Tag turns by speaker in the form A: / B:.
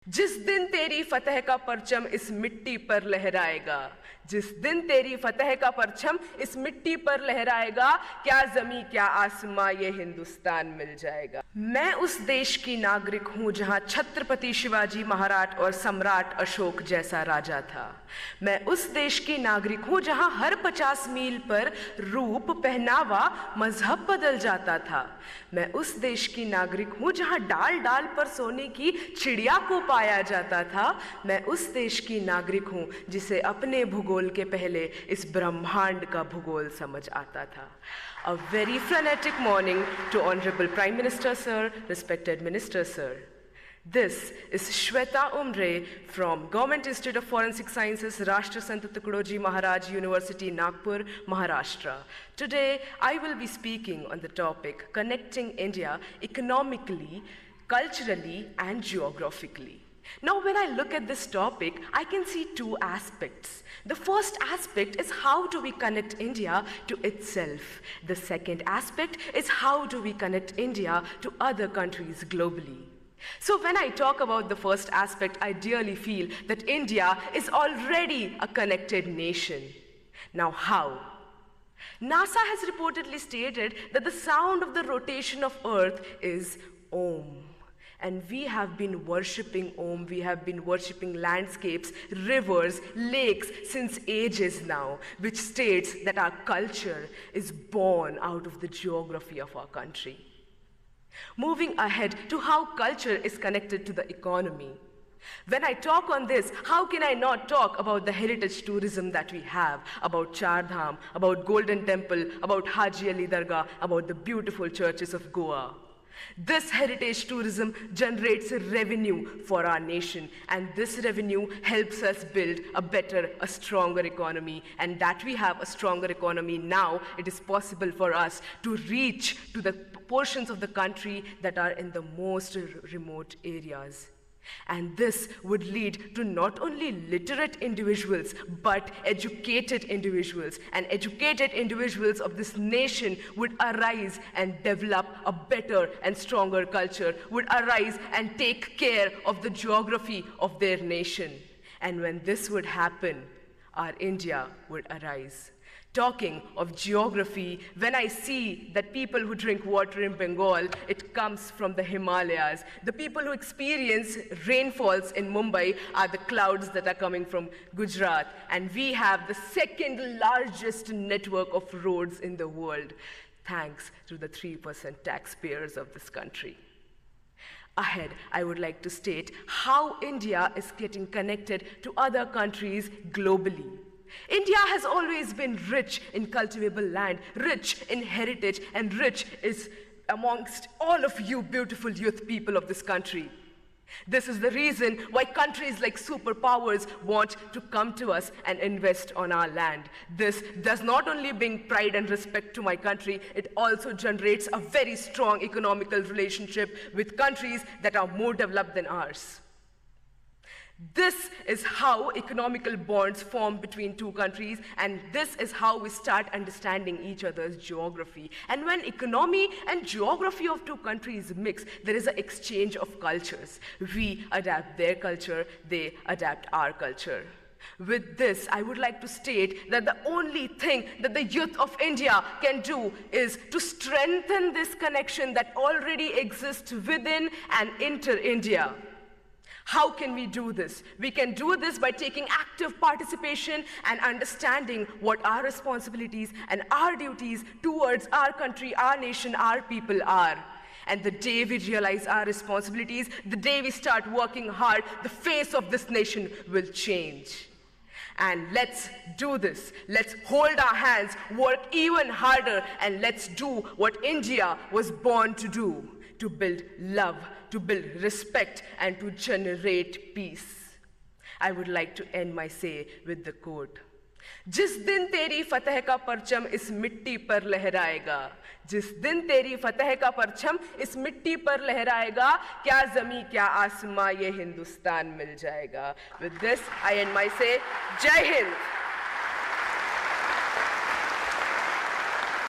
A: जिस दिन तेरी फतह का परचम इस मिट्टी पर लहराएगा, जिस दिन तेरी फतह का परचम इस मिट्टी पर लहराएगा, क्या जमी क्या आसमां ये हिंदुस्तान मिल जाएगा। मैं उस देश की नागरिक हूं जहां छत्रपति शिवाजी महाराज और सम्राट अशोक जैसा राजा था। मैं उस देश की नागरिक हूं जहां हर 50 मील पर रूप, पहनावा, मजहब बदल जाता था। मैं उस देश की नागरिक हूं जहां डाल डाल पर सोने की चिड़िया को पाया जाता था। मैं उस देश की नागरिक हूं जिसे अपने भूगोल के पहले इस ब्रह्मांड का भूगोल समझ आता था। A very frenetic morning to Honorable Prime Minister Sir, respected Minister Sir. This is Shweta Umre from Government Institute of Forensic Sciences, Rashtra Sant Tukadoji Maharaj University, Nagpur, Maharashtra. Today, I will be speaking on the topic connecting India economically, culturally, and geographically. Now, when I look at this topic, I can see two aspects. The first aspect is how do we connect India to itself. The second aspect is how do we connect India to other countries globally. So when I talk about the first aspect, I dearly feel that India is already a connected nation. Now how? NASA has reportedly stated that the sound of the rotation of Earth is Om. And we have been worshipping Om, we have been worshipping landscapes, rivers, lakes since ages now, which states that our culture is born out of the geography of our country. Moving ahead to how culture is connected to the economy. When I talk on this, how can I not talk about the heritage tourism that we have, about Char Dham, about Golden Temple, about Haji Ali Dargah, about the beautiful churches of Goa. This heritage tourism generates revenue for our nation, and this revenue helps us build a better, a stronger economy. And that we have a stronger economy now, it is possible for us to reach to the portions of the country that are in the most remote areas. And this would lead to not only literate individuals, but educated individuals. And educated individuals of this nation would arise and develop a better and stronger culture, would arise and take care of the geography of their nation. And when this would happen, our India would arise. Talking of geography, when I see that people who drink water in Bengal, it comes from the Himalayas. The people who experience rainfalls in Mumbai are the clouds that are coming from Gujarat. And we have the second largest network of roads in the world, thanks to the 3% taxpayers of this country. Ahead, I would like to state how India is getting connected to other countries globally. India has always been rich in cultivable land, rich in heritage, and rich is amongst all of you beautiful youth people of this country. This is the reason why countries like superpowers want to come to us and invest on our land. This does not only bring pride and respect to my country, it also generates a very strong economical relationship with countries that are more developed than ours. This is how economical bonds form between two countries, and this is how we start understanding each other's geography. And when economy and geography of two countries mix, there is an exchange of cultures. We adapt their culture, they adapt our culture. With this, I would like to state that the only thing that the youth of India can do is to strengthen this connection that already exists within and inter-India. How can we do this? We can do this by taking active participation and understanding what our responsibilities and our duties towards our country, our nation, our people are. And the day we realize our responsibilities, the day we start working hard, the face of this nation will change. And let's do this. Let's hold our hands, work even harder, and let's do what India was born to do, to build love, to build respect, and to generate peace. I would like to end my say with the quote, जिस दिन तेरी फतह का परचम इस मिट्टी पर लहराएगा, जिस दिन तेरी फतह का परचम इस मिट्टी पर लहराएगा, क्या जमी क्या आसमां ये हिंदुस्तान मिल जाएगा. With this, I end my say. Jai Hind.